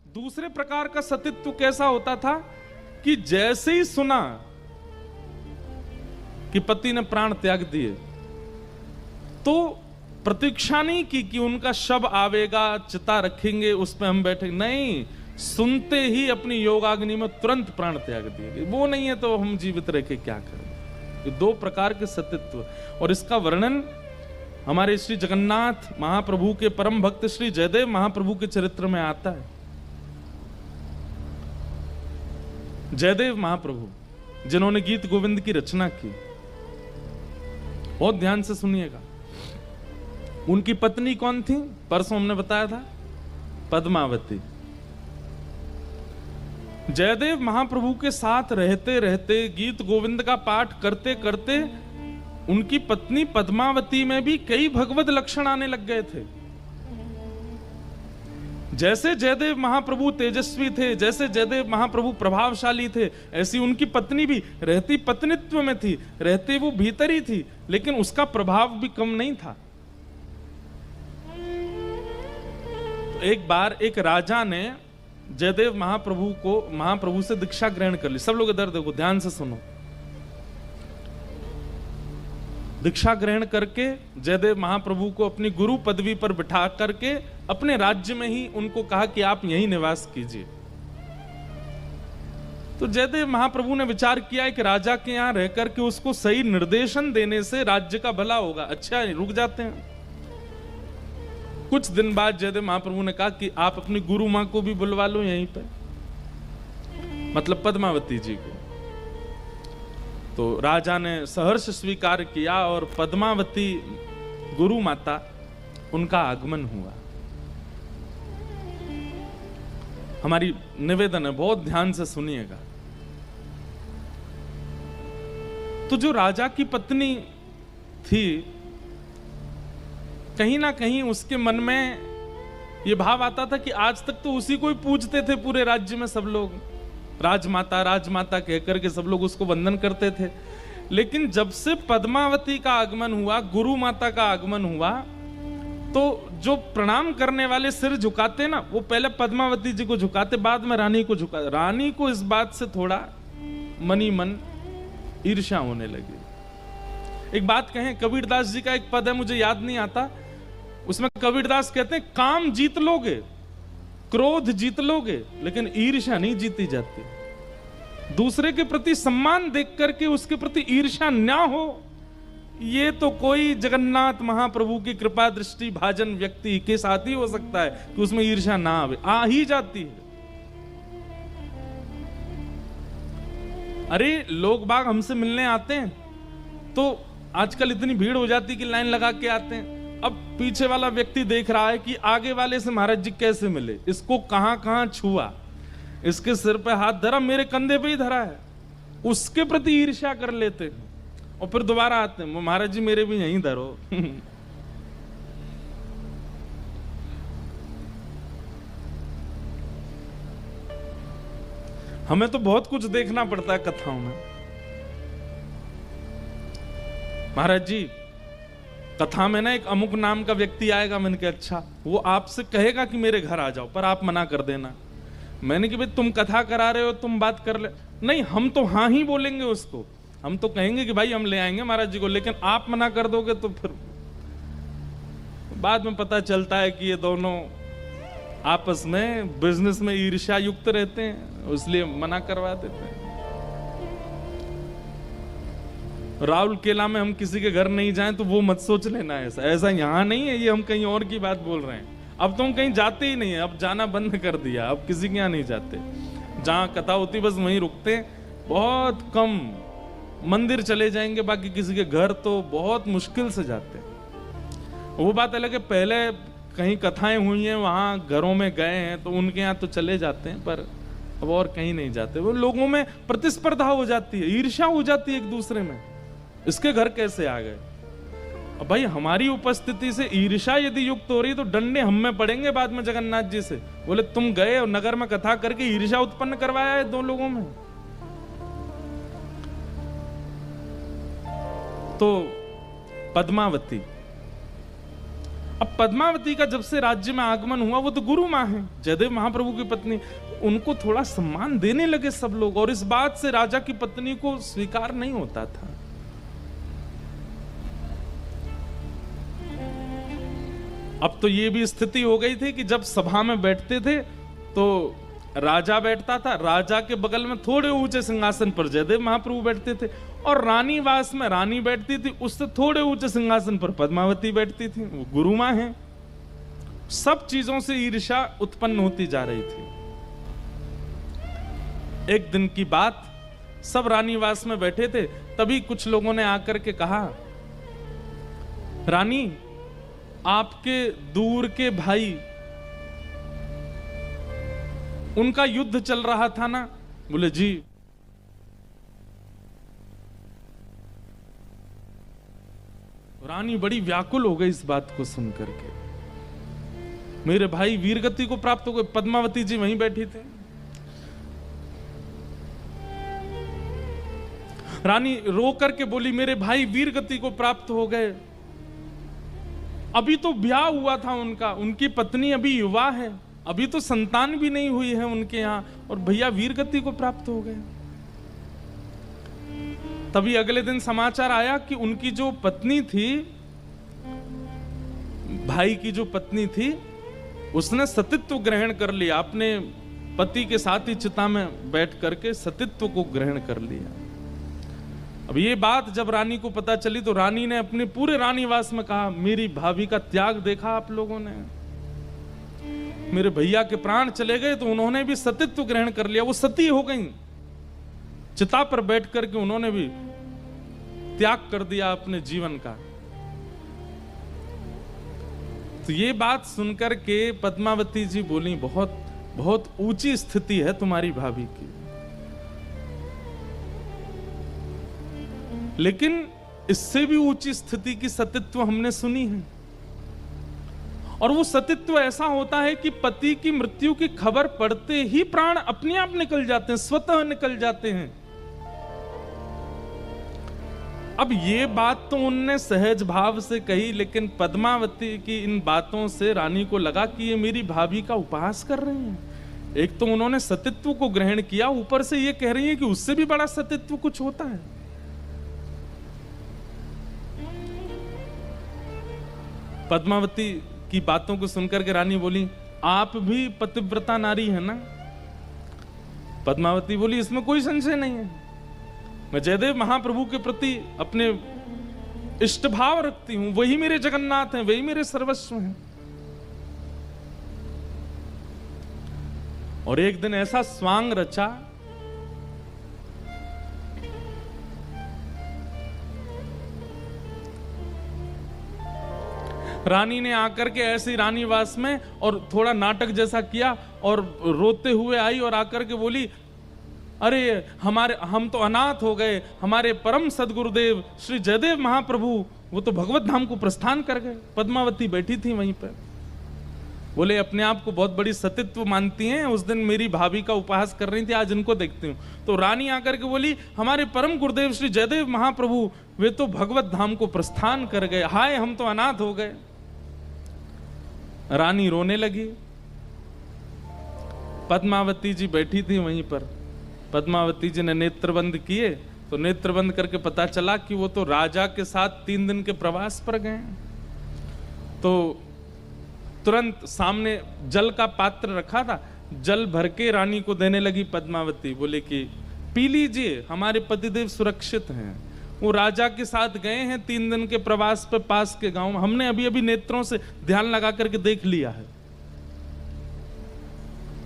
दूसरे प्रकार का सतीत्व कैसा होता था कि जैसे ही सुना कि पति ने प्राण त्याग दिए तो प्रतीक्षा नहीं की कि उनका शव आवेगा, चिता रखेंगे, उस पर हम बैठे, नहीं, सुनते ही अपनी योगाग्नि में तुरंत प्राण त्याग दिए। वो नहीं है तो हम जीवित रह के क्या करें। ये दो प्रकार के सतीत्व, और इसका वर्णन हमारे श्री जगन्नाथ महाप्रभु के परम भक्त श्री जयदेव महाप्रभु के चरित्र में आता है। जयदेव महाप्रभु जिन्होंने गीत गोविंद की रचना की, बहुत ध्यान से सुनिएगा। उनकी पत्नी कौन थी? परसों हमने बताया था, पद्मावती। जयदेव महाप्रभु के साथ रहते रहते, गीत गोविंद का पाठ करते करते उनकी पत्नी पद्मावती में भी कई भगवत लक्षण आने लग गए थे। जैसे जयदेव महाप्रभु तेजस्वी थे, जैसे जयदेव महाप्रभु प्रभावशाली थे, ऐसी उनकी पत्नी भी रहती पत्नीत्व में थी, रहती वो भीतर ही थी, लेकिन उसका प्रभाव भी कम नहीं था। तो एक बार एक राजा ने जयदेव महाप्रभु से दीक्षा ग्रहण कर ली। सब लोग इधर देखो, ध्यान से सुनो। दीक्षा ग्रहण करके जयदेव महाप्रभु को अपनी गुरु पदवी पर बिठा करके अपने राज्य में ही उनको कहा कि आप यहीं निवास कीजिए। तो जयदेव महाप्रभु ने विचार किया कि राजा के यहां रहकर के उसको सही निर्देशन देने से राज्य का भला होगा, अच्छा रुक जाते हैं। कुछ दिन बाद जयदेव महाप्रभु ने कहा कि आप अपनी गुरु मां को भी बुलवा लो यहीं पे, मतलब पद्मावती जी को। तो राजा ने सहर्ष स्वीकार किया और पद्मावती गुरु माता, उनका आगमन हुआ। हमारी निवेदन है, बहुत ध्यान से सुनिएगा। तो जो राजा की पत्नी थी, कहीं ना कहीं उसके मन में यह भाव आता था कि आज तक तो उसी को ही पूजते थे पूरे राज्य में सब लोग, राजमाता राजमाता कहकर के सब लोग उसको वंदन करते थे। लेकिन जब से पद्मावती का आगमन हुआ, गुरु माता का आगमन हुआ, तो जो प्रणाम करने वाले सिर झुकाते ना, वो पहले पद्मावती जी को झुकाते, बाद में रानी को झुकाते। रानी को इस बात से थोड़ा मनी मन ईर्ष्या होने लगी। एक बात कहें, कबीरदास जी का एक पद है, मुझे याद नहीं आता, उसमें कबीरदास कहते हैं काम जीत लोगे, क्रोध जीत लोगे, लेकिन ईर्ष्या नहीं जीती जाती। दूसरे के प्रति सम्मान देख करके उसके प्रति ईर्ष्या ना हो, ये तो कोई जगन्नाथ महाप्रभु की कृपा दृष्टि भाजन व्यक्ति के साथ ही हो सकता है कि उसमें ईर्ष्या ना आवे, आ ही जाती है। अरे लोग बाग हमसे मिलने आते हैं तो आजकल इतनी भीड़ हो जाती कि लाइन लगा के आते हैं। अब पीछे वाला व्यक्ति देख रहा है कि आगे वाले से महाराज जी कैसे मिले, इसको कहां कहां छुआ, इसके सिर पे हाथ धरा, मेरे कंधे पे ही धरा है, उसके प्रति ईर्ष्या कर लेते हैं और फिर दोबारा आते हैं, महाराज जी मेरे भी यहीं धरो। हमें तो बहुत कुछ देखना पड़ता है कथाओं में। महाराज जी कथा में ना एक अमुक नाम का व्यक्ति आएगा, मैंने कहा अच्छा, वो आपसे कहेगा कि मेरे घर आ जाओ, पर आप मना कर देना। मैंने कि भाई तुम कथा करा रहे हो, तुम बात कर ले, नहीं हम तो हाँ ही बोलेंगे उसको, हम तो कहेंगे कि भाई हम ले आएंगे महाराज जी को, लेकिन आप मना कर दोगे तो फिर बाद में पता चलता है कि ये दोनों आपस में बिजनेस में ईर्ष्या युक्त रहते हैं, इसलिए मना करवा देते हैं। राहुल केला में हम किसी के घर नहीं जाएं तो वो मत सोच लेना, ऐसा यहां नहीं है, ये हम कहीं और की बात बोल रहे हैं। अब तो हम कहीं जाते ही नहीं है, अब जाना बंद कर दिया, अब किसी के यहाँ नहीं जाते, जहां कथा होती बस वहीं रुकते, बहुत कम मंदिर चले जाएंगे, बाकी किसी के घर तो बहुत मुश्किल से जाते। वो बात अलग है, पहले कहीं कथाएं हुई हैं वहां घरों में गए हैं तो उनके यहाँ तो चले जाते हैं, पर अब और कहीं नहीं जाते। वो लोगों में प्रतिस्पर्धा हो जाती है, ईर्ष्या हो जाती है एक दूसरे में, इसके घर कैसे आ गए। अब भाई हमारी उपस्थिति से ईर्ष्या यदि युक्त हो रही तो डंडे हम में पड़ेंगे बाद में जगन्नाथ जी से, बोले तुम गए और नगर में कथा करके ईर्ष्या उत्पन्न करवाया है दो लोगों में। तो पद्मावती अब पद्मावती का जब से राज्य में आगमन हुआ, वो तो गुरु माँ है, जयदेव महाप्रभु की पत्नी, उनको थोड़ा सम्मान देने लगे सब लोग, और इस बात से राजा की पत्नी को स्वीकार नहीं होता था। अब तो ये भी स्थिति हो गई थी कि जब सभा में बैठते थे तो राजा बैठता था, राजा के बगल में थोड़े ऊंचे सिंहासन पर जयदेव महाप्रभु बैठते थे, और रानी वास में रानी बैठती थी, उससे थोड़े ऊंचे सिंहासन पर पद्मावती बैठती थी। वो गुरु माँ है। सब चीजों से ईर्ष्या उत्पन्न होती जा रही थी। एक दिन की बात, सब रानीवास में बैठे थे, तभी कुछ लोगों ने आकर के कहा, रानी, आपके दूर के भाई, उनका युद्ध चल रहा था ना? बोले जी। रानी बड़ी व्याकुल हो गई इस बात को सुनकर के। मेरे भाई वीरगति को प्राप्त हो गए। पद्मावती जी वहीं बैठी थे। रानी रो करके बोली, मेरे भाई वीरगति को प्राप्त हो गए। अभी तो ब्याह हुआ था उनका, उनकी पत्नी अभी युवा है, अभी तो संतान भी नहीं हुई है उनके यहां, और भैया वीरगति को प्राप्त हो गए। तभी अगले दिन समाचार आया कि उनकी जो पत्नी थी, भाई की जो पत्नी थी, उसने सतीत्व ग्रहण कर लिया। अपने पति के साथ ही चिता में बैठ करके सतीत्व को ग्रहण कर लिया। अब ये बात जब रानी को पता चली तो रानी ने अपने पूरे रानीवास में कहा, मेरी भाभी का त्याग देखा आप लोगों ने? मेरे भैया के प्राण चले गए तो उन्होंने भी सतीत्व ग्रहण कर लिया, वो सती हो गई। चिता पर बैठ करके उन्होंने भी त्याग कर दिया अपने जीवन का। तो ये बात सुनकर के पद्मावती जी बोली, बहुत बहुत ऊंची स्थिति है तुम्हारी भाभी की। लेकिन इससे भी ऊंची स्थिति की सतीत्व हमने सुनी है, और वो सतीत्व ऐसा होता है कि पति की मृत्यु की खबर पड़ते ही प्राण अपने आप निकल जाते हैं, स्वतः निकल जाते हैं। अब ये बात तो उनने सहज भाव से कही, लेकिन पद्मावती की इन बातों से रानी को लगा कि ये मेरी भाभी का उपहास कर रही हैं। एक तो उन्होंने सतीत्व को ग्रहण किया, ऊपर से ये कह रही है कि उससे भी बड़ा सतीत्व कुछ होता है। पद्मावती की बातों को सुनकर के रानी बोली, आप भी पतिव्रता नारी है ना? पद्मावती बोली, इसमें कोई संशय नहीं है। मैं जयदेव महाप्रभु के प्रति अपने इष्ट भाव रखती हूं, वही मेरे जगन्नाथ हैं, वही मेरे सर्वस्व हैं। और एक दिन ऐसा स्वांग रचा, रानी ने आकर के ऐसी रानीवास में और थोड़ा नाटक जैसा किया और रोते हुए आई और आकर के बोली, अरे हम तो अनाथ हो गए, हमारे परम सदगुरुदेव श्री जयदेव महाप्रभु वो तो भगवत धाम को प्रस्थान कर गए। पद्मावती बैठी थी वहीं पर। बोले, अपने आप को बहुत बड़ी सतीत्व मानती हैं, उस दिन मेरी भाभी का उपहास कर रही थी, आज इनको देखती हूँ। तो रानी आकर के बोली, हमारे परम गुरुदेव श्री जयदेव महाप्रभु वे तो भगवत धाम को प्रस्थान कर गए, हाय हम तो अनाथ हो गए। रानी रोने लगी। पद्मावती जी बैठी थी वहीं पर। पद्मावती जी ने नेत्र बंद किए तो नेत्र बंद करके पता चला कि वो तो राजा के साथ 3 दिन के प्रवास पर गए। तो तुरंत सामने जल का पात्र रखा था, जल भर के रानी को देने लगी पद्मावती। बोले कि पी लीजिए, हमारे पतिदेव सुरक्षित हैं, वो राजा के साथ गए हैं 3 दिन के प्रवास पे पास के गांव में, हमने अभी अभी नेत्रों से ध्यान लगा करके देख लिया है।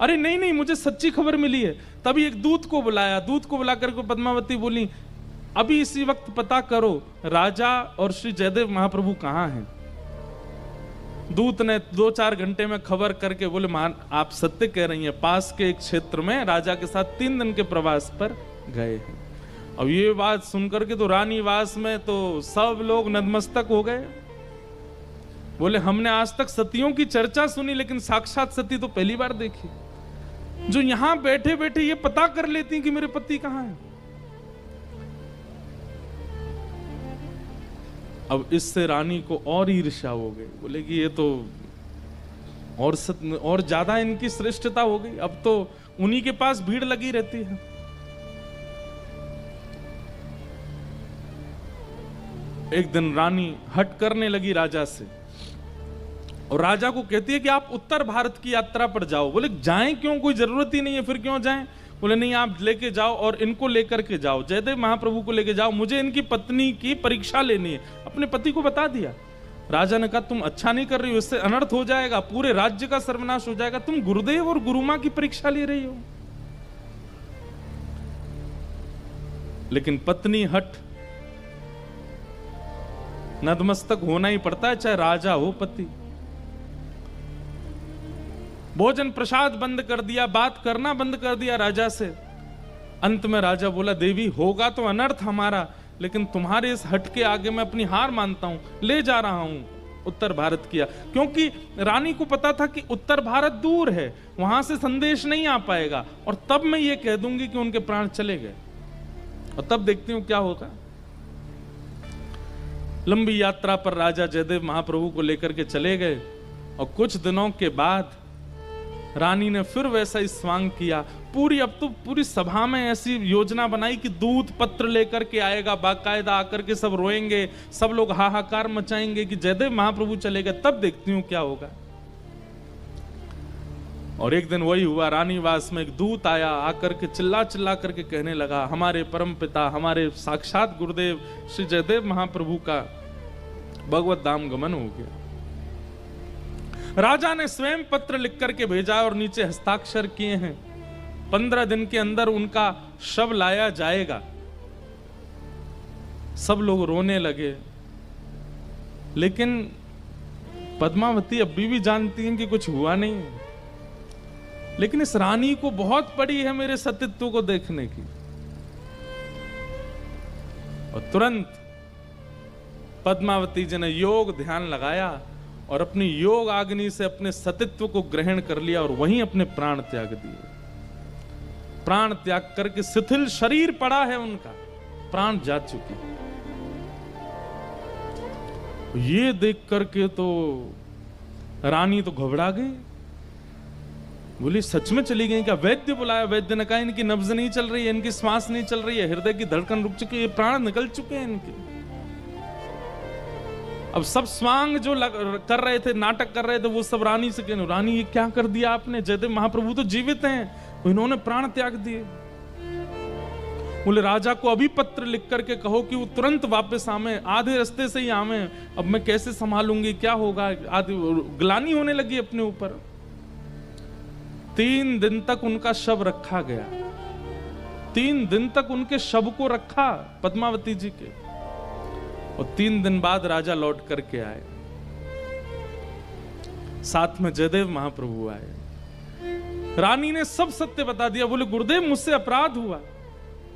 अरे नहीं नहीं, मुझे सच्ची खबर मिली है। तभी एक दूत को बुलाया, दूत को बुला करके पद्मावती बोली, अभी इसी वक्त पता करो राजा और श्री जयदेव महाप्रभु कहाँ हैं। दूत ने 2-4 घंटे में खबर करके बोले, मान आप सत्य कह रही हैं, पास के एक क्षेत्र में राजा के साथ 3 दिन के प्रवास पर गए हैं। अब ये बात सुनकर के तो रानीवास में तो सब लोग नतमस्तक हो गए। बोले, हमने आज तक सतियों की चर्चा सुनी, लेकिन साक्षात सती तो पहली बार देखी, जो यहां बैठे बैठे ये पता कर लेती कि मेरे पति कहां है। अब इससे रानी को और ईर्ष्या हो गई, बोले कि ये तो और ज्यादा इनकी श्रेष्ठता हो गई, अब तो उन्हीं के पास भीड़ लगी रहती है। एक दिन रानी हट करने लगी राजा से और राजा को कहती है कि आप उत्तर भारत की यात्रा पर जाओ। बोले जाएं क्यों, कोई जरूरत ही नहीं है, फिर क्यों जाएं? बोले नहीं, आप लेके जाओ और इनको लेकर के जाओ, जयदेव महाप्रभु को लेके जाओ, मुझे इनकी पत्नी की परीक्षा लेनी है। अपने पति को बता दिया। राजा ने कहा तुम अच्छा नहीं कर रही हो, इससे अनर्थ हो जाएगा, पूरे राज्य का सर्वनाश हो जाएगा, तुम गुरुदेव और गुरुमां की परीक्षा ले रही हो। लेकिन पत्नी हट, नतमस्तक होना ही पड़ता है, चाहे राजा हो पति। भोजन प्रसाद बंद कर दिया, बात करना बंद कर दिया राजा से। अंत में राजा बोला देवी होगा तो अनर्थ हमारा, लेकिन तुम्हारे इस हट के आगे मैं अपनी हार मानता हूं, ले जा रहा हूं उत्तर भारत किया। क्योंकि रानी को पता था कि उत्तर भारत दूर है, वहां से संदेश नहीं आ पाएगा, और तब मैं ये कह दूंगी कि उनके प्राण चले गए, और तब देखती हूं क्या होगा। लंबी यात्रा पर राजा जयदेव महाप्रभु को लेकर के चले गए, और कुछ दिनों के बाद रानी ने फिर वैसा ही स्वांग किया। अब तो पूरी सभा में ऐसी योजना बनाई कि दूत पत्र लेकर के आएगा, बाकायदा आकर के सब रोएंगे, सब लोग हाहाकार मचाएंगे कि जयदेव महाप्रभु चले गए। तब देखती हूं क्या होगा। और एक दिन वही हुआ, रानीवास में एक दूत आया, आकर के चिल्ला चिल्ला करके कहने लगा हमारे परम पिता, हमारे साक्षात गुरुदेव श्री जयदेव महाप्रभु का भगवत धाम गमन हो गया। राजा ने स्वयं पत्र लिख करके भेजा और नीचे हस्ताक्षर किए हैं, 15 दिन के अंदर उनका शव लाया जाएगा। सब लोग रोने लगे, लेकिन पद्मावती अभी भी जानती हैं कि कुछ हुआ नहीं है। लेकिन इस रानी को बहुत पड़ी है मेरे सतीत्व को देखने की। और तुरंत पद्मावती जी ने योग ध्यान लगाया और अपनी योग अग्नि से अपने सतीत्व को ग्रहण कर लिया और वहीं अपने प्राण त्याग दिए। प्राण त्याग करके शिथिल शरीर पड़ा है उनका, प्राण जा चुके। ये देख करके तो रानी तो घबरा गई, बोली सच में चली गई क्या? वैद्य बुलाया, वैद्य ने कहा इनकी नब्ज नहीं चल रही है, इनकी श्वास नहीं चल रही है, हृदय की धड़कन रुक चुकी है, प्राण निकल चुके हैं इनके। अब सब स्वांग जो कर रहे थे, नाटक कर रहे थे, वो सब रानी से कहने, रानी ये क्या कर दिया आपने? जयदेव महाप्रभु तो जीवित हैं, इन्होंने प्राण त्याग दिए। बोले राजा को अभी पत्र लिख करके कहो कि वो तुरंत वापस आवे, आधे रास्ते से ही आवे, अब मैं कैसे संभालूंगी, क्या होगा? आधी ग्लानि होने लगी अपने ऊपर। 3 दिन तक उनका शव रखा गया, 3 दिन तक उनके शव को रखा पद्मावती जी के, और 3 दिन बाद राजा लौट करके आए, साथ में जयदेव महाप्रभु आए। रानी ने सब सत्य बता दिया। बोले गुरुदेव मुझसे अपराध हुआ,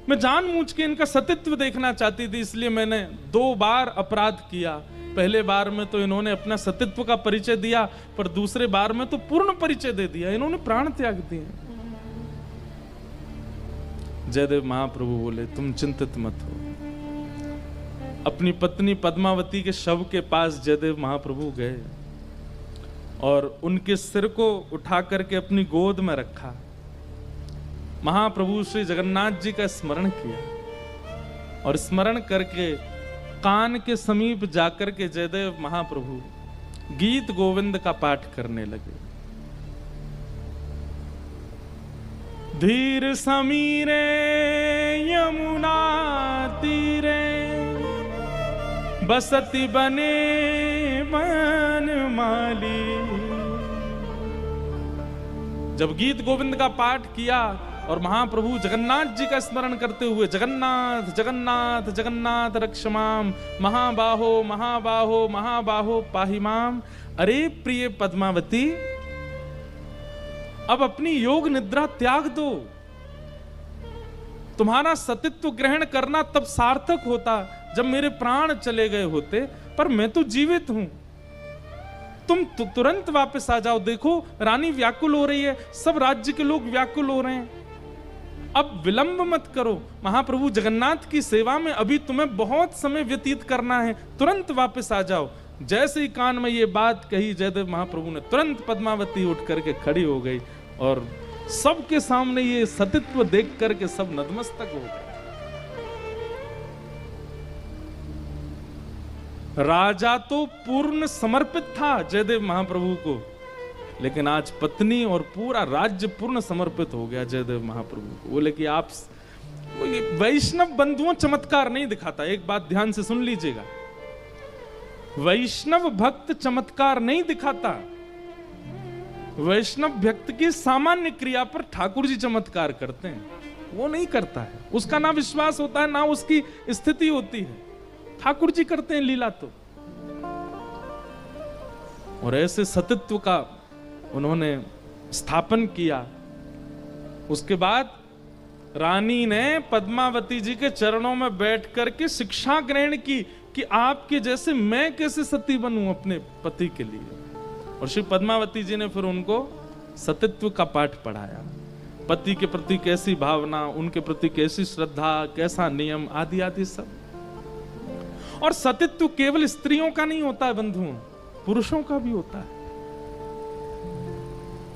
मैं जानबूझ के इनका सतीत्व देखना चाहती थी, इसलिए मैंने 2 बार अपराध किया। पहले बार में तो इन्होंने अपना सतीत्व का परिचय दिया, पर दूसरे बार में तो पूर्ण परिचय दे दिया, इन्होंने प्राण त्याग दिए। जयदेव महाप्रभु बोले तुम चिंतित मत हो। अपनी पत्नी पद्मावती के शव के पास जयदेव महाप्रभु गए और उनके सिर को उठा करके अपनी गोद में रखा, महाप्रभु श्री जगन्नाथ जी का स्मरण किया, और स्मरण करके कान के समीप जाकर के जयदेव महाप्रभु गीत गोविंद का पाठ करने लगे। धीर समीरे यमुना तीरे बसती बने मन माली। जब गीत गोविंद का पाठ किया और महाप्रभु जगन्नाथ जी का स्मरण करते हुए जगन्नाथ जगन्नाथ जगन्नाथ रक्षमाम महाबाहो महाबाहो महाबाहो पाहिमाम। अरे प्रिय पद्मावती, अब अपनी योग निद्रा त्याग दो। तुम्हारा सतीत्व ग्रहण करना तब सार्थक होता जब मेरे प्राण चले गए होते, पर मैं तो जीवित हूं। तुम तुरंत वापस आ जाओ। देखो रानी व्याकुल हो रही है, सब राज्य के लोग व्याकुल हो रहे हैं। अब विलंब मत करो, महाप्रभु जगन्नाथ की सेवा में अभी तुम्हें बहुत समय व्यतीत करना है, तुरंत वापस आ जाओ। जैसे ही कान में ये बात कही, जयदेव महाप्रभु ने तुरंत पद्मावती उठ करके खड़ी हो गई और सबके सामने ये सतीत्व देख करके सब नतमस्तक हो गए। राजा तो पूर्ण समर्पित था जयदेव महाप्रभु को, लेकिन आज पत्नी और पूरा राज्य पूर्ण समर्पित हो गया जयदेव महाप्रभु को। बोले कि आप वैष्णव बंधुओं चमत्कार नहीं दिखाता। एक बात ध्यान से सुन लीजिएगा, वैष्णव भक्त चमत्कार नहीं दिखाता। वैष्णव भक्त की सामान्य क्रिया पर ठाकुर जी चमत्कार करते हैं, वो नहीं करता है। उसका ना विश्वास होता है, ना उसकी स्थिति होती है। ठाकुर जी करते हैं लीला तो। और ऐसे सतीत्व का उन्होंने स्थापन किया। उसके बाद रानी ने पद्मावती जी के चरणों में बैठ करके शिक्षा ग्रहण की कि आपके जैसे मैं कैसे सती बनूं अपने पति के लिए। और श्री पद्मावती जी ने फिर उनको सतीत्व का पाठ पढ़ाया। पति के प्रति कैसी भावना, उनके प्रति कैसी श्रद्धा, कैसा नियम, आदि आदि सब। और सतीत्व केवल स्त्रियों का नहीं होता है बंधुओं, पुरुषों का भी होता है।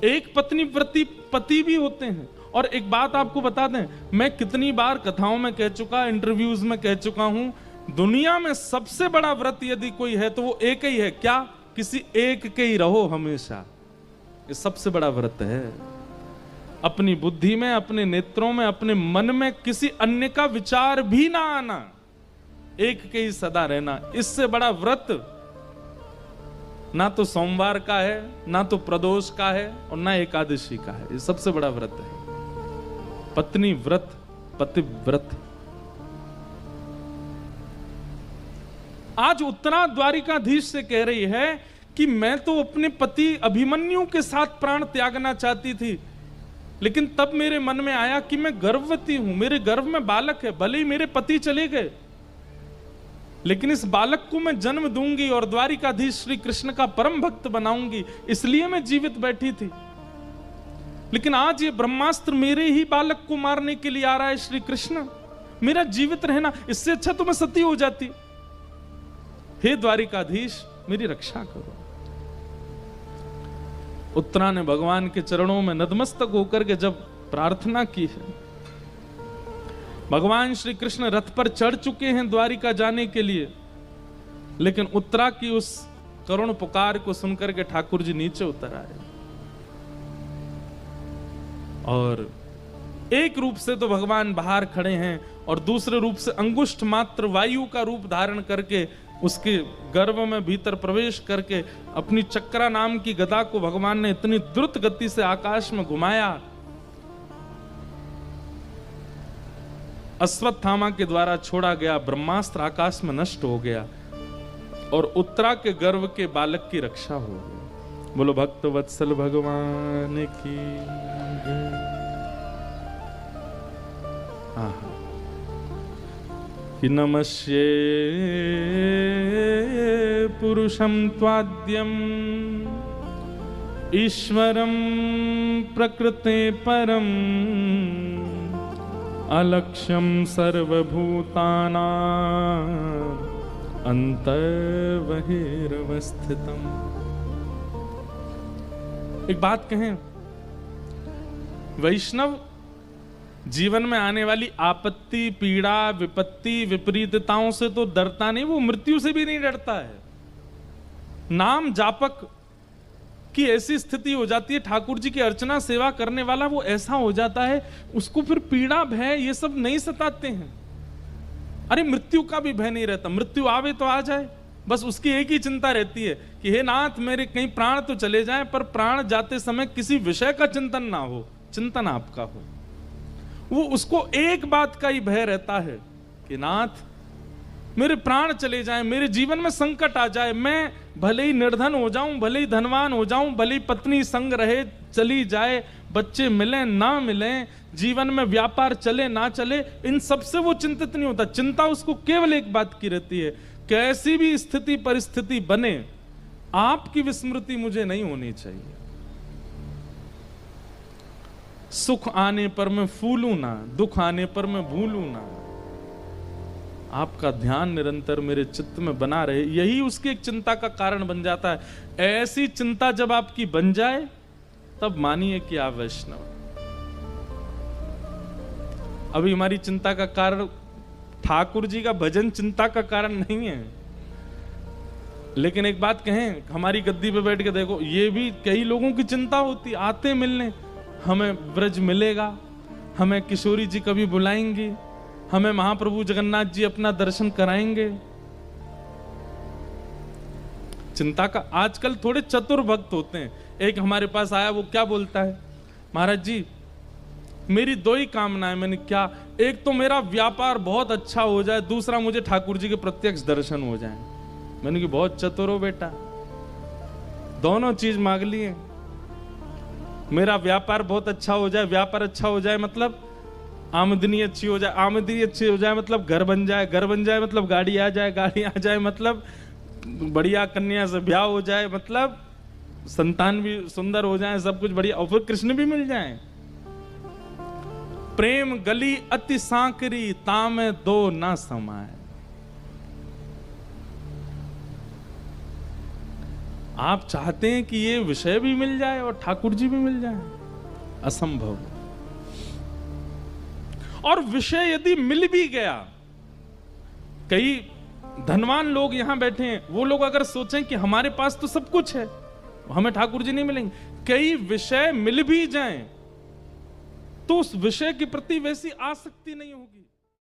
एक पत्नी प्रति पति भी होते हैं। और एक बात आपको बता दें, मैं कितनी बार कथाओं में कह चुका, इंटरव्यूज में कह चुका हूं, दुनिया में सबसे बड़ा व्रत यदि कोई है तो वो एक ही है। क्या? किसी एक के ही रहो हमेशा। ये सबसे बड़ा व्रत है। अपनी बुद्धि में, अपने नेत्रों में, अपने मन में किसी अन्य का विचार भी ना आना, एक के ही सदा रहना। इससे बड़ा व्रत ना तो सोमवार का है, ना तो प्रदोष का है, और ना एकादशी का है। ये सबसे बड़ा व्रत है, पत्नी व्रत, पतिव्रत। आज उत्तरा द्वारिकाधीश से कह रही है कि मैं तो अपने पति अभिमन्यु के साथ प्राण त्यागना चाहती थी, लेकिन तब मेरे मन में आया कि मैं गर्भवती हूं, मेरे गर्भ में बालक है। भले ही मेरे पति चले गए, लेकिन इस बालक को मैं जन्म दूंगी और द्वारिकाधीश श्री कृष्ण का परम भक्त बनाऊंगी, इसलिए मैं जीवित बैठी थी। लेकिन आज ये ब्रह्मास्त्र मेरे ही बालक को मारने के लिए आ रहा है श्री कृष्ण, मेरा जीवित रहना, इससे अच्छा तो मैं सती हो जाती। हे द्वारिकाधीश, मेरी रक्षा करो। उत्तरा ने भगवान के चरणों में नतमस्तक होकर के जब प्रार्थना की है, भगवान श्री कृष्ण रथ पर चढ़ चुके हैं द्वारिका जाने के लिए, लेकिन उत्तरा की उस करुण पुकार को सुनकर के ठाकुर जी नीचे उतर आए। और एक रूप से तो भगवान बाहर खड़े हैं, और दूसरे रूप से अंगुष्ठ मात्र वायु का रूप धारण करके उसके गर्भ में भीतर प्रवेश करके अपनी चक्रा नाम की गदा को भगवान ने इतनी द्रुत गति से आकाश में घुमाया, अश्वत्थामा के द्वारा छोड़ा गया ब्रह्मास्त्र आकाश में नष्ट हो गया और उत्तरा के गर्भ के बालक की रक्षा हो गई। बोलो भक्त वत्सल भगवान की। कि नमस्ये पुरुषं त्वाद्यम् ईश्वरं प्रकृते परम् अलक्ष्यं सर्वभूतानां अन्तर्बहिरवस्थितम्। एक बात कहें, वैष्णव जीवन में आने वाली आपत्ति, पीड़ा, विपत्ति, विपरीतताओं से तो डरता नहीं, वो मृत्यु से भी नहीं डरता है। नाम जापक की ऐसी स्थिति हो जाती है, ठाकुर जी की अर्चना सेवा करने वाला वो ऐसा हो जाता है, उसको फिर पीड़ा, भय ये सब नहीं सताते हैं। अरे मृत्यु का भी भय नहीं रहता, मृत्यु आवे तो आ जाए, बस उसकी एक ही चिंता रहती है कि हे नाथ, मेरे कहीं प्राण तो चले जाएं, पर प्राण जाते समय किसी विषय का चिंतन ना हो, चिंतन आपका हो। वो उसको एक बात का ही भय रहता है कि नाथ मेरे प्राण चले जाएं, मेरे जीवन में संकट आ जाए, मैं भले ही निर्धन हो जाऊं, भले ही धनवान हो जाऊं, भले ही पत्नी संग रहे चली जाए, बच्चे मिले ना मिले, जीवन में व्यापार चले ना चले, इन सब से वो चिंतित नहीं होता। चिंता उसको केवल एक बात की रहती है, कैसी भी स्थिति परिस्थिति बने, आपकी विस्मृति मुझे नहीं होनी चाहिए। सुख आने पर मैं फूलूं ना, दुख आने पर मैं भूलूं ना। आपका ध्यान निरंतर मेरे चित्त में बना रहे, यही उसकी एक चिंता का कारण बन जाता है। ऐसी चिंता जब आपकी बन जाए तब मानिए कि आप वैष्णव। अभी हमारी चिंता का कारण ठाकुर जी का भजन चिंता का कारण नहीं है। लेकिन एक बात कहें, हमारी गद्दी पे बैठ के देखो, ये भी कई लोगों की चिंता होती, आते मिलने, हमें ब्रज मिलेगा, हमें किशोरी जी कभी बुलाएंगे, हमें महाप्रभु जगन्नाथ जी अपना दर्शन कराएंगे। चिंता का आजकल थोड़े चतुर भक्त होते हैं। एक हमारे पास आया, वो क्या बोलता है, महाराज जी मेरी दो ही कामनाएं। मैंने क्या, एक तो मेरा व्यापार बहुत अच्छा हो जाए, दूसरा मुझे ठाकुर जी के प्रत्यक्ष दर्शन हो जाए। मैंने कि बहुत चतुर हो बेटा, दोनों चीज मांग लिए। मेरा व्यापार बहुत अच्छा हो जाए, व्यापार अच्छा हो जाए मतलब आमदनी अच्छी हो जाए, आमदनी अच्छी हो जाए मतलब घर बन जाए, घर बन जाए मतलब गाड़ी आ जाए, गाड़ी आ जाए मतलब बढ़िया कन्या से ब्याह हो जाए, मतलब संतान भी सुंदर हो जाए, सब कुछ बढ़िया, और फिर कृष्ण भी मिल जाए। प्रेम गली अति सांकरी, तामे दो ना समाए। आप चाहते हैं कि ये विषय भी मिल जाए और ठाकुर जी भी मिल जाए, असंभव। और विषय यदि मिल भी गया, कई धनवान लोग यहां बैठे हैं, वो लोग अगर सोचें कि हमारे पास तो सब कुछ है, हमें ठाकुर जी नहीं मिलेंगे, कई विषय मिल भी जाएं तो उस विषय के प्रति वैसी आसक्ति नहीं होगी।